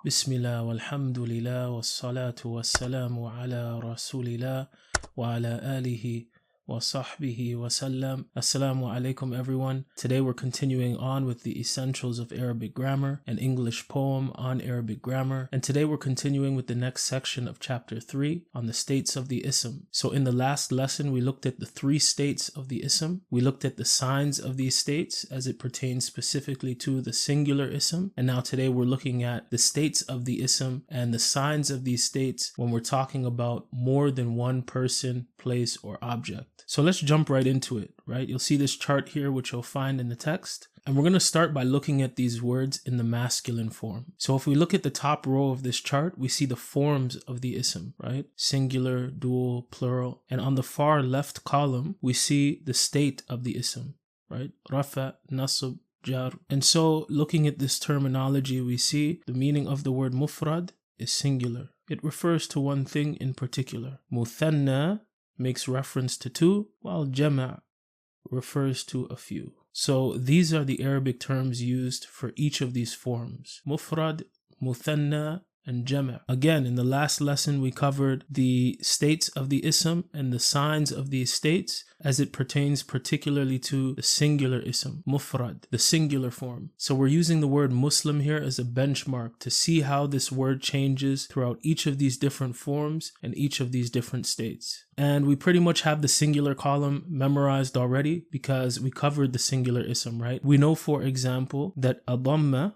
Bismillah walhamdulillah wassalatu wassalamu ala rasulillah wa ala alihi wa sahbihi wa sallam. Assalamu alaikum everyone. Today we're continuing on with the essentials of Arabic grammar, an English poem on Arabic grammar. And today we're continuing with the next section of chapter 3 on the states of the ism. So in the last lesson we looked at the 3 states of the ism. We looked at the signs of these states as it pertains specifically to the singular ism. And now today we're looking at the states of the ism and the signs of these states when we're talking about more than one person, place, or object. So let's jump right into it, right? You'll see this chart here, which you'll find in the text. And we're going to start by looking at these words in the masculine form. So if we look at the top row of this chart, we see the forms of the ism, right? Singular, dual, plural. And on the far left column, we see the state of the ism, right? Rafa, nasb, jar. And so looking at this terminology, we see the meaning of the word mufrad is singular. It refers to one thing in particular. Muthanna makes reference to 2, while jama' refers to a few. So these are the Arabic terms used for each of these forms: mufrad, muthanna, and jama'. Again, in the last lesson we covered the states of the ism and the signs of these states as it pertains particularly to the singular ism, mufrad, the singular form. So we're using the word Muslim here as a benchmark to see how this word changes throughout each of these different forms and each of these different states. And we pretty much have the singular column memorized already because we covered the singular ism, right? We know, for example, that a dhamma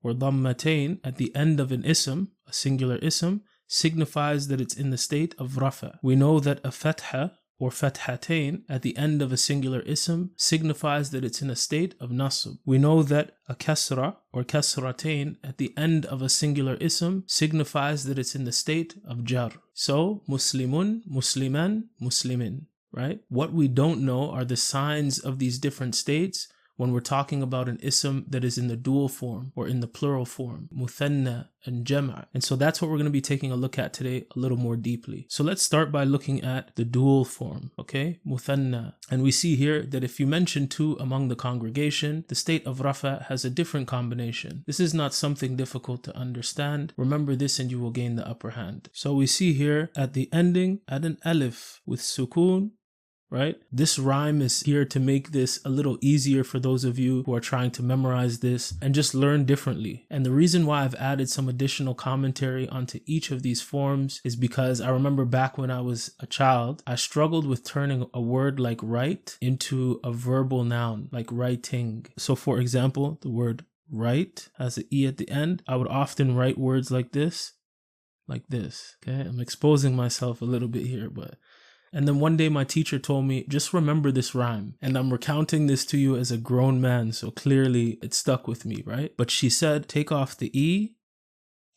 or dhammatain at the end of an ism, a singular ism, signifies that it's in the state of rafa. We know that a fatha or fathatain at the end of a singular ism signifies that it's in a state of nasb. We know that a kasra or kasratain at the end of a singular ism signifies that it's in the state of jar. So muslimun, musliman, muslimin, right? What we don't know are the signs of these different states when we're talking about an ism that is in the dual form or in the plural form, muthanna and jama'. And so that's what we're going to be taking a look at today a little more deeply. So let's start by looking at the dual form, okay? Muthanna. And we see here that if you mention 2 among the congregation, the state of rafa has a different combination. This is not something difficult to understand. Remember this and you will gain the upper hand. So we see here at the ending, add an alif with sukoon, right? This rhyme is here to make this a little easier for those of you who are trying to memorize this and just learn differently. And the reason why I've added some additional commentary onto each of these forms is because I remember back when I was a child, I struggled with turning a word like write into a verbal noun, like writing. So for example, the word write has an E at the end. I would often write words like this, okay? I'm exposing myself a little bit here, but... And then one day my teacher told me, just remember this rhyme. And I'm recounting this to you as a grown man, so clearly it stuck with me, right? But she said, take off the E,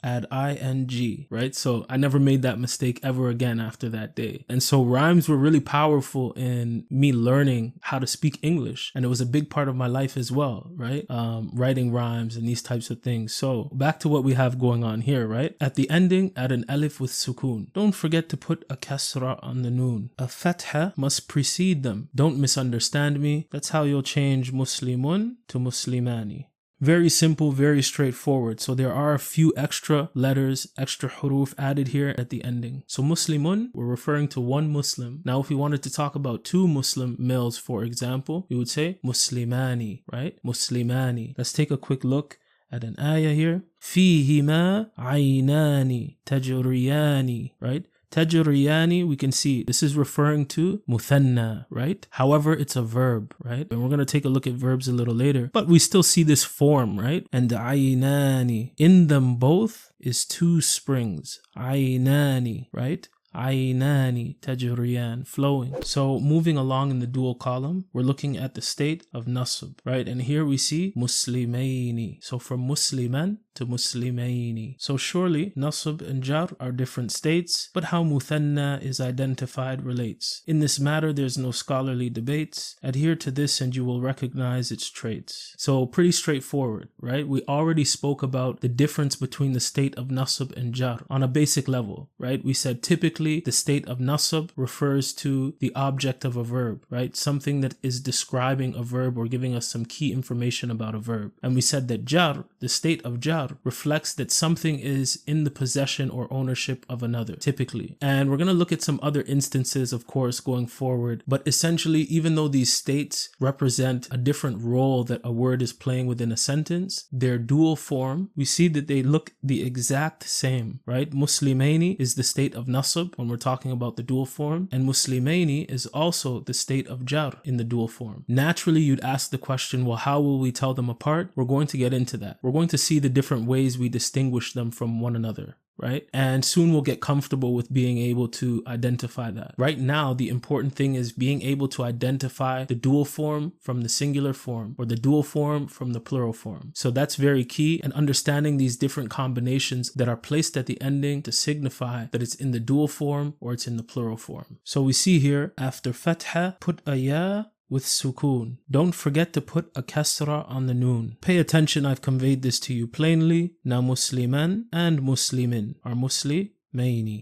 add ing, right? So I never made that mistake ever again after that day. And so rhymes were really powerful in me learning how to speak English. And it was a big part of my life as well, right? Writing rhymes and these types of things. So back to what we have going on here, right? At the ending, add an alif with sukoon. Don't forget to put a kasra on the noon. A fatha must precede them. Don't misunderstand me. That's how you'll change muslimun to muslimani. Very simple, very straightforward. So there are a few extra letters, extra huruf added here at the ending. So muslimun, we're referring to one Muslim. Now, if we wanted to talk about 2 Muslim males, for example, we would say muslimani, right? Muslimani. Let's take a quick look at an ayah here. فِيهِمَا عَيْنَانِ تَجْرِيَانِ, right? Tajriyani, we can see this is referring to muthanna, right? However, it's a verb, right? And we're going to take a look at verbs a little later, but we still see this form, right? And aynani, in them both is 2 springs. Aynani, right? Aynani tajriyan, flowing. So moving along in the dual column, we're looking at the state of nasb, right? And here we see muslimaini. So from musliman to muslimaini. So surely nasb and jar are different states, but how muthanna is identified relates. In this matter, there's no scholarly debates. Adhere to this and you will recognize its traits. So pretty straightforward, right? We already spoke about the difference between the state of nasb and jar on a basic level, right? We said typically the state of nasb refers to the object of a verb, right? Something that is describing a verb or giving us some key information about a verb. And we said that jar, the state of jar, jar reflects that something is in the possession or ownership of another, typically. And we're going to look at some other instances, of course, going forward. But essentially, even though these states represent a different role that a word is playing within a sentence, their dual form, we see that they look the exact same, right? Muslimaini is the state of nasab when we're talking about the dual form, and Muslimaini is also the state of jar in the dual form. Naturally, you'd ask the question, well, how will we tell them apart? We're going to get into that. We're going to see the different ways we distinguish them from one another, right? And soon we'll get comfortable with being able to identify that. Right now, the important thing is being able to identify the dual form from the singular form, or the dual form from the plural form. So that's very key, and understanding these different combinations that are placed at the ending to signify that it's in the dual form or it's in the plural form. So we see here, after fatha, put a ya with sukoon. Don't forget to put a kasra on the noon. Pay attention, I've conveyed this to you plainly. Na musliman and muslimin are muslimaini.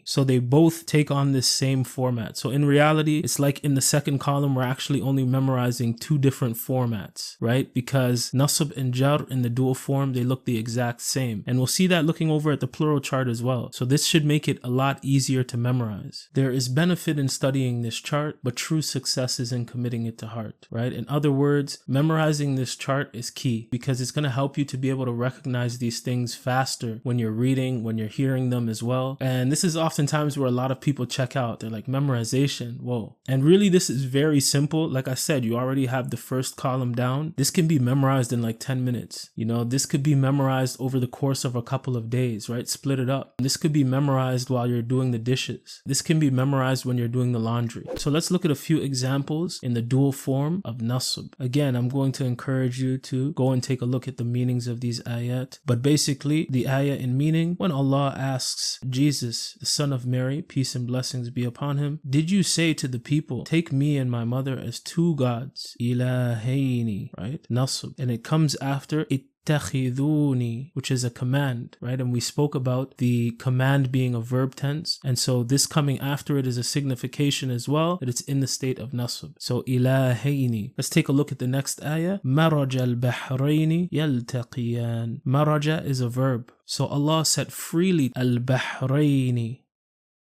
So they both take on this same format. So in reality, it's like in the second column, we're actually only memorizing two different formats, right? Because nasab and jar in the dual form, they look the exact same. And we'll see that looking over at the plural chart as well. So this should make it a lot easier to memorize. There is benefit in studying this chart, but true success is in committing it to heart, right? In other words, memorizing this chart is key because it's going to help you to be able to recognize these things faster when you're reading, when you're hearing them as well. And this is oftentimes where a lot of people check out. They're like, memorization, whoa. And really, this is very simple. Like I said, you already have the first column down. This can be memorized in like 10 minutes. You know, this could be memorized over the course of a couple of days, right? Split it up. This could be memorized while you're doing the dishes. This can be memorized when you're doing the laundry. So let's look at a few examples in the dual form of nasab. Again, I'm going to encourage you to go and take a look at the meanings of these ayat. But basically, the ayah in meaning, when Allah asks Jesus, the son of Mary, peace and blessings be upon him, did you say to the people, take me and my mother as two gods, ilahaini, right? Nasab. And it comes after ittakhiduni, which is a command, right? And we spoke about the command being a verb tense. And so this coming after it is a signification as well, that it's in the state of nasab. So ilahaini. Let's take a look at the next ayah. Maraj al-bahraini yaltaqiyan. Maraja is a verb. So Allah set freely al-bahraini,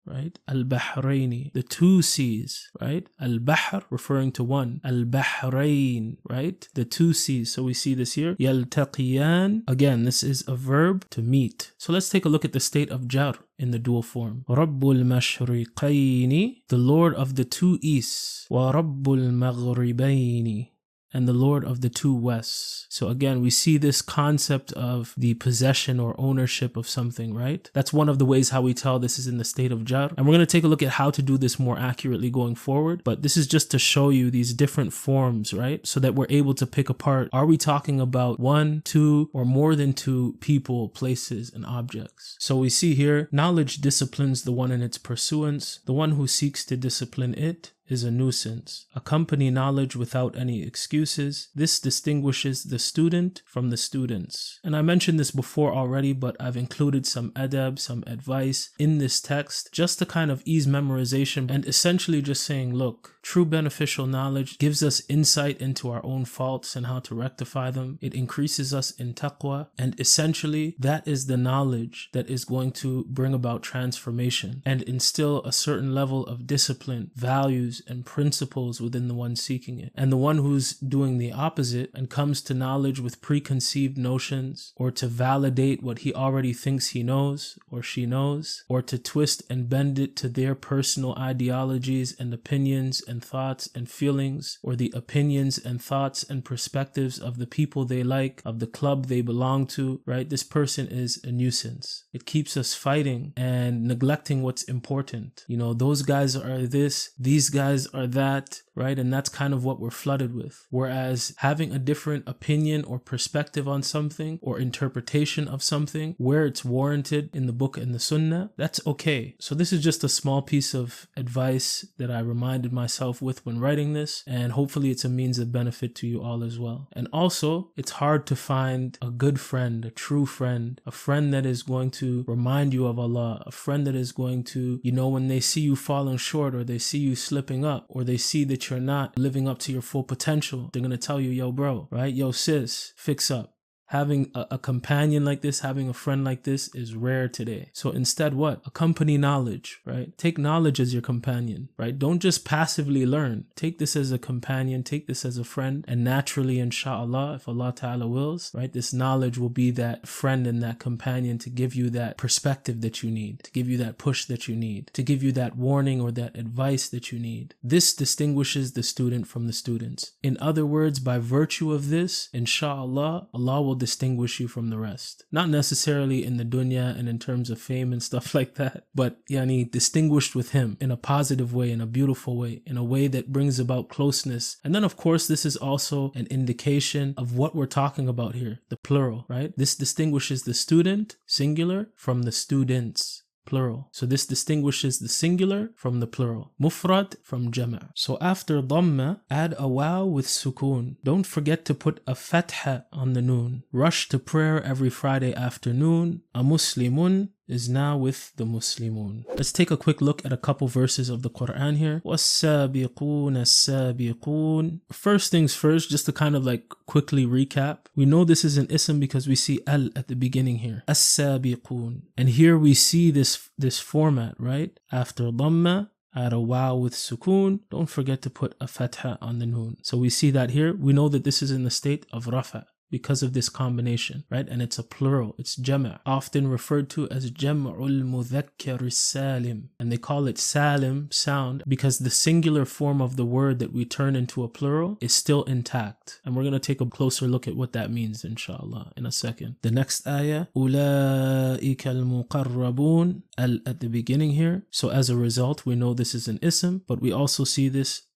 right? Al-bahraini, the two seas, right? Al-bahr referring to one. Al-bahrain, right? The two seas. So we see this here. Yaltaqiyan. Again, this is a verb to meet. So let's take a look at the state of jar in the dual form. Rabbul mashriqaini, the Lord of the two easts. Wa Rabbul maghribaini, and the Lord of the two wests. So again, we see this concept of the possession or ownership of something, right? That's one of the ways how we tell this is in the state of jar. And we're going to take a look at how to do this more accurately going forward. But this is just to show you these different forms, right? So that we're able to pick apart, are we talking about one, two, or more than two people, places, and objects? So we see here, knowledge disciplines the one in its pursuance. The one who seeks to discipline it is a nuisance. Accompany knowledge without any excuses. This distinguishes the student from the students. And I mentioned this before already, but I've included some adab, some advice in this text just to kind of ease memorization and essentially just saying, look, true beneficial knowledge gives us insight into our own faults and how to rectify them. It increases us in taqwa, and essentially that is the knowledge that is going to bring about transformation and instill a certain level of discipline, values, and principles within the one seeking it. And the one who's doing the opposite and comes to knowledge with preconceived notions, or to validate what he already thinks he knows or she knows, or to twist and bend it to their personal ideologies and opinions and thoughts and feelings, or the opinions and thoughts and perspectives of the people they like, of the club they belong to, right? This person is a nuisance. It keeps us fighting and neglecting what's important. You know, those guys are this, these guys are that, right? And that's kind of what we're flooded with. Whereas having a different opinion or perspective on something or interpretation of something where it's warranted in the book and the sunnah, that's okay. So this is just a small piece of advice that I reminded myself with when writing this, and hopefully it's a means of benefit to you all as well. And also, it's hard to find a good friend, a true friend, a friend that is going to remind you of Allah, a friend that is going to, you know, when they see you falling short or they see you slipping up or they see that you're not living up to your full potential, they're going to tell you, yo bro, right? Yo sis, fix up. Having a companion like this, having a friend like this is rare today. So instead what? Accompany knowledge, right? Take knowledge as your companion, right? Don't just passively learn. Take this as a companion, take this as a friend, and naturally, inshallah, if Allah Ta'ala wills, right, this knowledge will be that friend and that companion to give you that perspective that you need, to give you that push that you need, to give you that warning or that advice that you need. This distinguishes the student from the students. In other words, by virtue of this, inshallah, Allah will distinguish you from the rest. Not necessarily in the dunya and in terms of fame and stuff like that, but distinguished with Him in a positive way, in a beautiful way, in a way that brings about closeness. And then of course, this is also an indication of what we're talking about here, the plural, right? This distinguishes the student, singular, from the students, plural. So this distinguishes the singular from the plural. Mufrad from jama'. So after dhamma, add a waw with sukoon. Don't forget to put a fatha on the noon. Rush to prayer every Friday afternoon. A Muslimun is now with the Muslimun. Let's take a quick look at a couple verses of the Quran here. وَالسَّابِقُونَ السَّابِقُونَ. First things first, just to kind of like quickly recap. We know this is an ism because we see al at the beginning here. As-sabiqun. And here we see this format, right? After dhamma, add a waw with sukoon. Don't forget to put a fatha on the noon. So we see that here. We know that this is in the state of rafa because of this combination, right? And it's a plural, it's jama', often referred to as jam'ul mudhakkar salim. And they call it salim, sound, because the singular form of the word that we turn into a plural is still intact. And we're going to take a closer look at what that means, inshallah, in a second. The next ayah, أُولَٰئِكَ الْمُقَرَّبُونَ, al at the beginning here. So as a result, we know this is an ism, but we also see this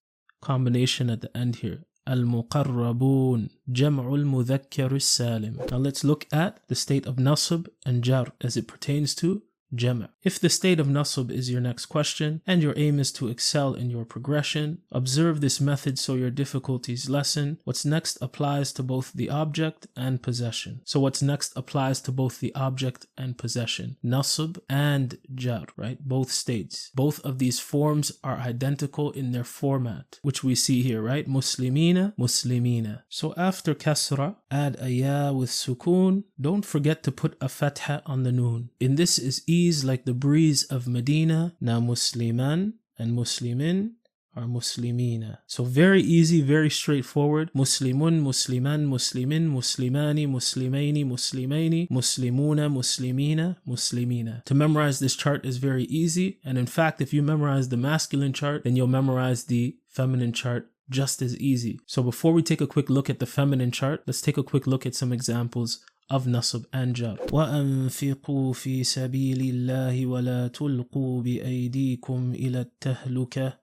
combination at the end here. Al-Muqarrabun, Jam'ul Mudhakkar Salim. Now let's look at the state of nasb and jar as it pertains to jama'. If the state of nasb is your next question and your aim is to excel in your progression, observe this method so your difficulties lessen. What's next applies to both the object and possession. So what's next applies to both the object and possession. Nasb and jar, right? Both states. Both of these forms are identical in their format, which we see here, right? Muslimina, muslimina. So after kasra, add a ya with sukoon. Don't forget to put a fatha on the noon. In this is like the breeze of Medina. Now Musliman and Muslimin are Muslimina. So very easy, very straightforward. Muslimun, Musliman, Muslimin, Muslimani, Muslimaini, Muslimaini, Muslimuna, Muslimina, Muslimina. To memorize this chart is very easy. And in fact, if you memorize the masculine chart, then you'll memorize the feminine chart just as easy. So before we take a quick look at the feminine chart, let's take a quick look at some examples of nasb and jar. وَأَنفِقُوا فِي سَبِيلِ اللَّهِ وَلَا تُلْقُوا بِأَيْدِيكُمْ إِلَى التَّهْلُكَةِ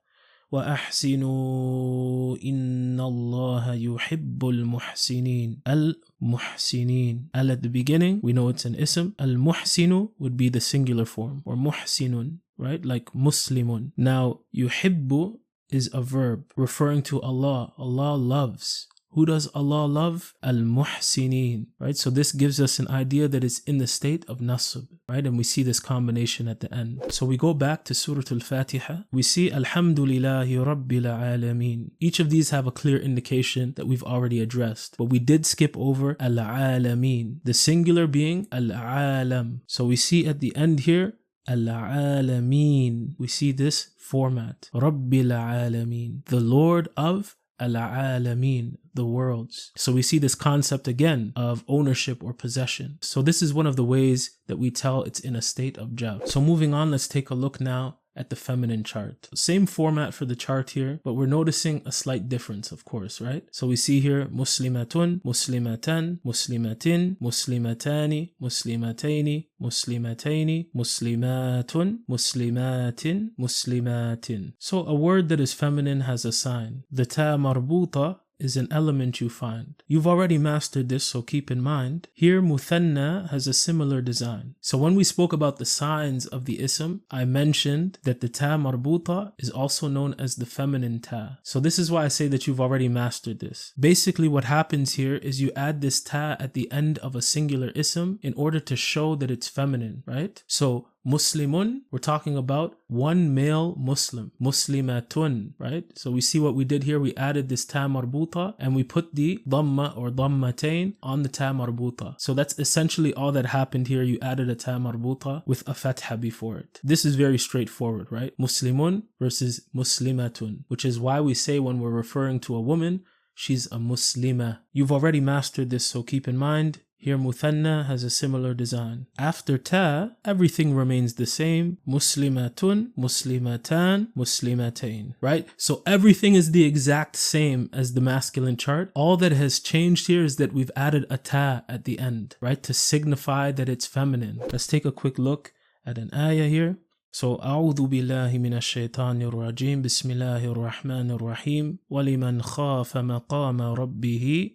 وَأَحْسِنُوا إِنَّ اللَّهَ يُحِبُّ الْمُحْسِنِينَ. Al-Muhsinin. Al at the beginning, we know it's an ism. Al-Muhsinu would be the singular form, or Muhsinun, right? Like Muslimun. Now, yuhibbu is a verb referring to Allah. Allah loves. Who does Allah love? Al-Muhsinin, right? So this gives us an idea that it's in the state of nasb, right? And we see this combination at the end. So we go back to Surah Al-Fatiha. We see Alhamdulillahi Rabbil Alameen. Each of these have a clear indication that we've already addressed, but we did skip over Al-Alameen, the singular being Al-Alam. So we see at the end here, Al-Alameen. We see this format. Rabbil Alameen, the Lord of Al-Alameen, the worlds. So we see this concept again of ownership or possession. So this is one of the ways that we tell it's in a state of jar. So moving on, let's take a look now at the feminine chart. Same format for the chart here, but we're noticing a slight difference, of course, right? So we see here Muslimatun, Muslimatan, Muslimatin, Muslimatani, Muslimataini, Muslimataini, Muslimatun, Muslimatin, Muslimatin. So a word that is feminine has a sign. The ta marbuta is an element you find. You've already mastered this, so keep in mind. Here, muthanna has a similar design. So when we spoke about the signs of the ism, I mentioned that the ta marbuta is also known as the feminine ta. So this is why I say that you've already mastered this. Basically, what happens here is you add this ta at the end of a singular ism in order to show that it's feminine, right? So Muslimun, we're talking about one male Muslim. Muslimatun, right? So we see what we did here. We added this ta marbuta marbuta, and we put the dhamma or dhammatain on the ta marbuta. So that's essentially all that happened here. You added a ta marbuta with a fatha before it. This is very straightforward, right? Muslimun versus muslimatun, which is why we say when we're referring to a woman, she's a muslima. You've already mastered this, so keep in mind, here muthanna has a similar design. After ta, everything remains the same. Muslimatun, muslimatan, muslimatain, right? So everything is the exact same as the masculine chart. All that has changed here is that we've added a ta at the end, right? To signify that it's feminine. Let's take a quick look at an ayah here. So, أعوذ بالله من الشيطان الرجيم بسم الله الرحمن الرحيم ولمن خاف مقام ربه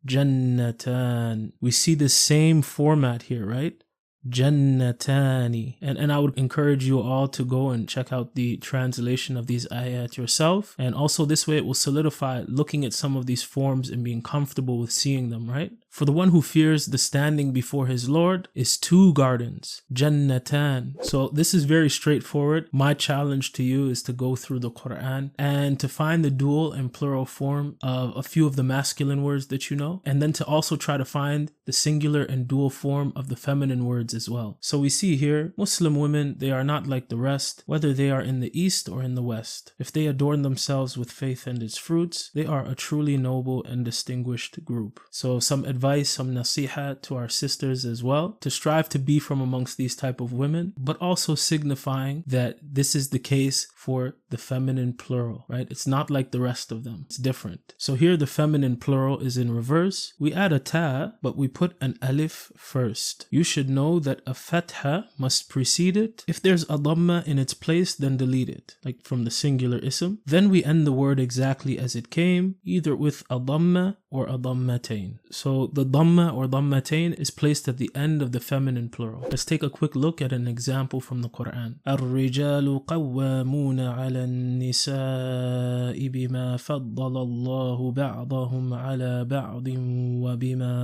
جنتان. We see the same format here, right? Jannatani. And I would encourage you all to go and check out the translation of these ayat yourself. And also this way it will solidify looking at some of these forms and being comfortable with seeing them, right? For the one who fears the standing before his Lord is 2 gardens, Jannatan. So this is very straightforward. My challenge to you is to go through the Quran and to find the dual and plural form of a few of the masculine words that you know, and then to also try to find the singular and dual form of the feminine words as well. So we see here, Muslim women, they are not like the rest, whether they are in the east or in the west. If they adorn themselves with faith and its fruits, they are a truly noble and distinguished group. So some advice, some nasiha to our sisters as well, to strive to be from amongst these type of women, but also signifying that this is the case for the feminine plural, right? It's not like the rest of them. It's different. So here the feminine plural is in reverse. We add a ta, but we put an alif first. You should know that a fatha must precede it. If there's a dhamma in its place, then delete it, like from the singular ism. Then we end the word exactly as it came, either with a dhamma or a dhammatain. So the dhamma or dhammatain is placed at the end of the feminine plural. Let's take a quick look at an example from the Quran. الرجال قوامون على النساء بما فضل الله بعضهم على بعض وبما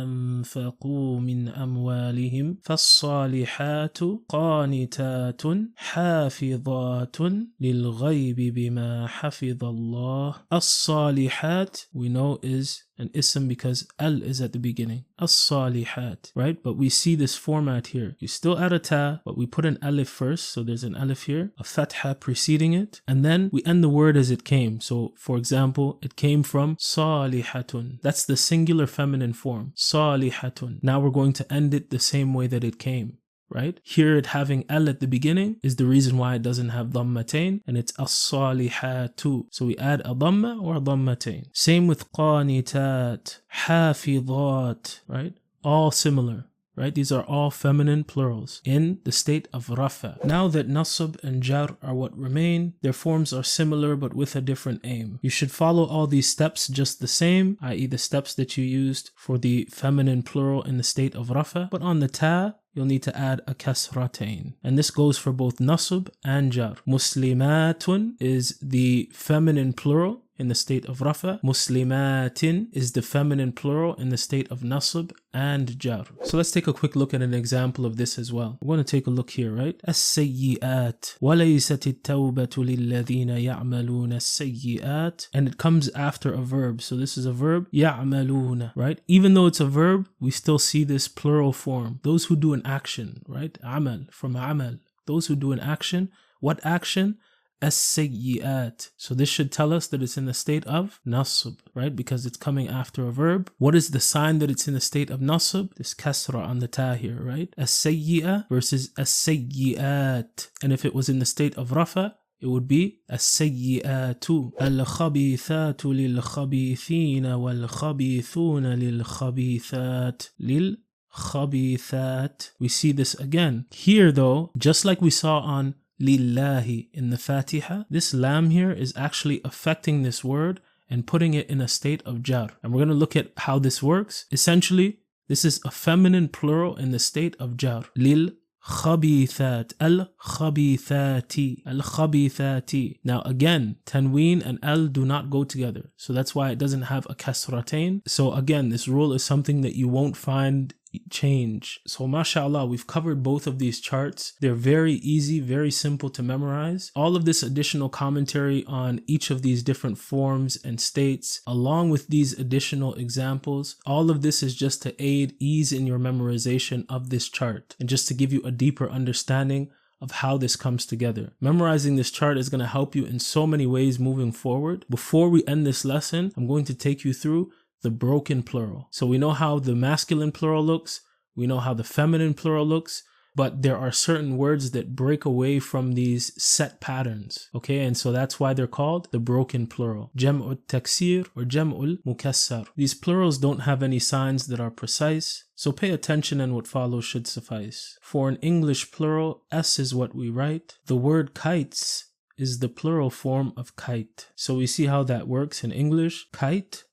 أنفقوا من أموالهم فالصالحات قانتات حافظات للغيب بما حفظ الله. الصالحات we know is an ism because al is at the beginning. As-salihat, right? But we see this format here. You still add a ta, but we put an alif first. So there's an alif here, a fatha preceding it. And then we end the word as it came. So for example, it came from salihatun. That's the singular feminine form. Salihatun. Now we're going to end it the same way that it came. Right? Here it having al at the beginning is the reason why it doesn't have dhammatain, and it's as-salihatu. So we add a dhamma or a dhammatain. Same with qanitat, hafidhat, right? All similar. Right? These are all feminine plurals in the state of rafa. Now that nasab and jar are what remain, their forms are similar but with a different aim. You should follow all these steps just the same, i.e. the steps that you used for the feminine plural in the state of rafa, but on the ta, you'll need to add a kasratain. And this goes for both nasab and jar. Muslimatun is the feminine plural in the state of rafa. Muslimatin is the feminine plural in the state of nasab and jar. So let's take a quick look at an example of this as well. We're going to take a look here, right? As-sayyi'at وَلَيْسَتِ التَّوْبَةُ لِلَّذِينَ يَعْمَلُونَ السَّيِّئَاتِ. And it comes after a verb. So this is a verb, يَعْمَلُونَ, right? Even though it's a verb, we still see this plural form. Those who do an action, right? Amal, from amal. Those who do an action. What action? As-sayyi'at. So this should tell us that it's in the state of nasb, right? Because it's coming after a verb. What is the sign that it's in the state of nasb? This kasra on the ta here, right? As-sayyi'a versus as-sayyi'at. And if it was in the state of rafa, it would be as-sayyi'atu. Al-khabithatu lil-khabithina wal-khabithuna lil-khabithat. Lil-khabithat. We see this again. Here though, just like we saw on lillahi in the Fatiha, this lam here is actually affecting this word and putting it in a state of jar. And we're going to look at how this works. Essentially, this is a feminine plural in the state of jar. Lil khabithat, al khabithati, al khabithati. Now again, tanween and al do not go together. So that's why it doesn't have a kasratain. So again, this rule is something that you won't find change. So mashallah, we've covered both of these charts. They're very easy, very simple to memorize. All of this additional commentary on each of these different forms and states, along with these additional examples, all of this is just to aid ease in your memorization of this chart and just to give you a deeper understanding of how this comes together. Memorizing this chart is going to help you in so many ways moving forward. Before we end this lesson, I'm going to take you through the broken plural. So we know how the masculine plural looks, we know how the feminine plural looks, but there are certain words that break away from these set patterns, okay? And so that's why they're called the broken plural. Jam'ul taksir or jam'ul mukassar. These plurals don't have any signs that are precise, so pay attention and what follows should suffice. For an English plural, S is what we write. The word kites is the plural form of kite. So we see how that works in English. Kite,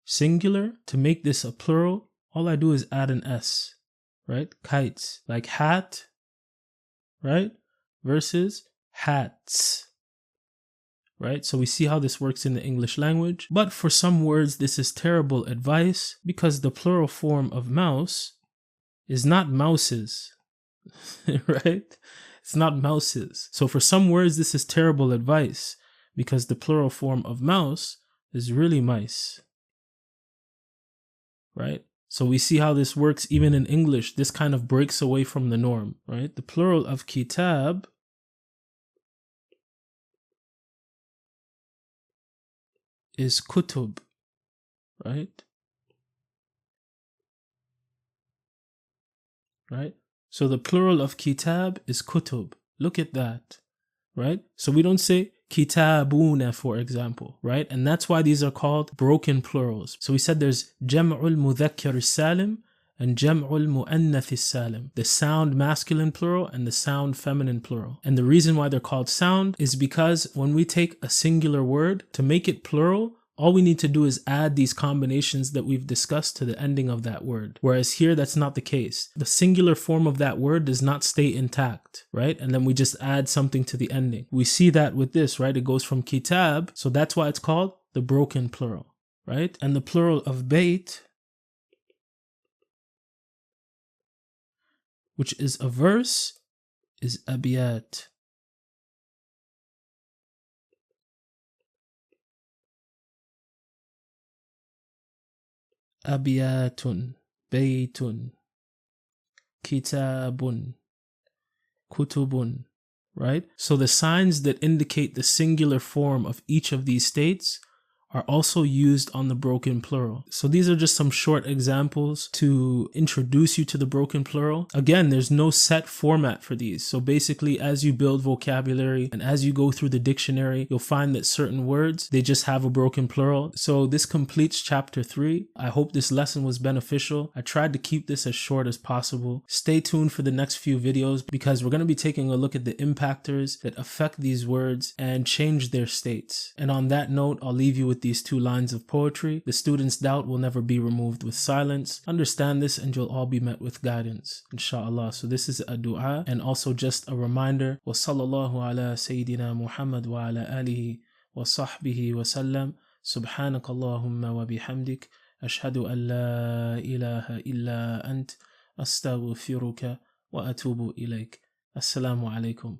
singular. To make this a plural, all I do is add an S. Right? Kites, like hat, right? Versus hats, right? So we see how this works in the English language. But for some words, this is terrible advice because the plural form of mouse is not mouses, right? It's not mouses. So for some words, this is terrible advice because the plural form of mouse is really mice, right? So we see how this works even in English. This kind of breaks away from the norm, right? The plural of kitab is kutub, right? Right? So the plural of kitab is kutub. Look at that, right? So we don't say kitabuna, for example, right? And that's why these are called broken plurals. So we said there's jam'ul mudhakkar salim and jam'ul muannath salim, the sound masculine plural and the sound feminine plural. And the reason why they're called sound is because when we take a singular word to make it plural, all we need to do is add these combinations that we've discussed to the ending of that word. Whereas here, that's not the case. The singular form of that word does not stay intact, right? And then we just add something to the ending. We see that with this, right? It goes from kitab. So that's why it's called the broken plural, right? And the plural of bayt, which is a verse, is abiyat. Abiyatun, baytun, kitabun, kutubun, right? So the signs that indicate the singular form of each of these states are also used on the broken plural. So these are just some short examples to introduce you to the broken plural. Again, there's no set format for these. So basically, as you build vocabulary and as you go through the dictionary, you'll find that certain words, they just have a broken plural. So this completes chapter 3. I hope this lesson was beneficial. I tried to keep this as short as possible. Stay tuned for the next few videos because we're going to be taking a look at the impactors that affect these words and change their states. And on that note, I'll leave you with these 2 lines of poetry. The student's doubt will never be removed with silence. Understand this and you'll all be met with guidance, inshallah. So this is a dua and also just a reminder. Wa sallallahu ala Sayyidina Muhammad wa ala alihi wa sahbihi wa sallam. Subhanakallahumma wa bihamdik. Ashhadu an la ilaha illa ant. Astaghfiruka wa atubu ilayk. Assalamu alaikum.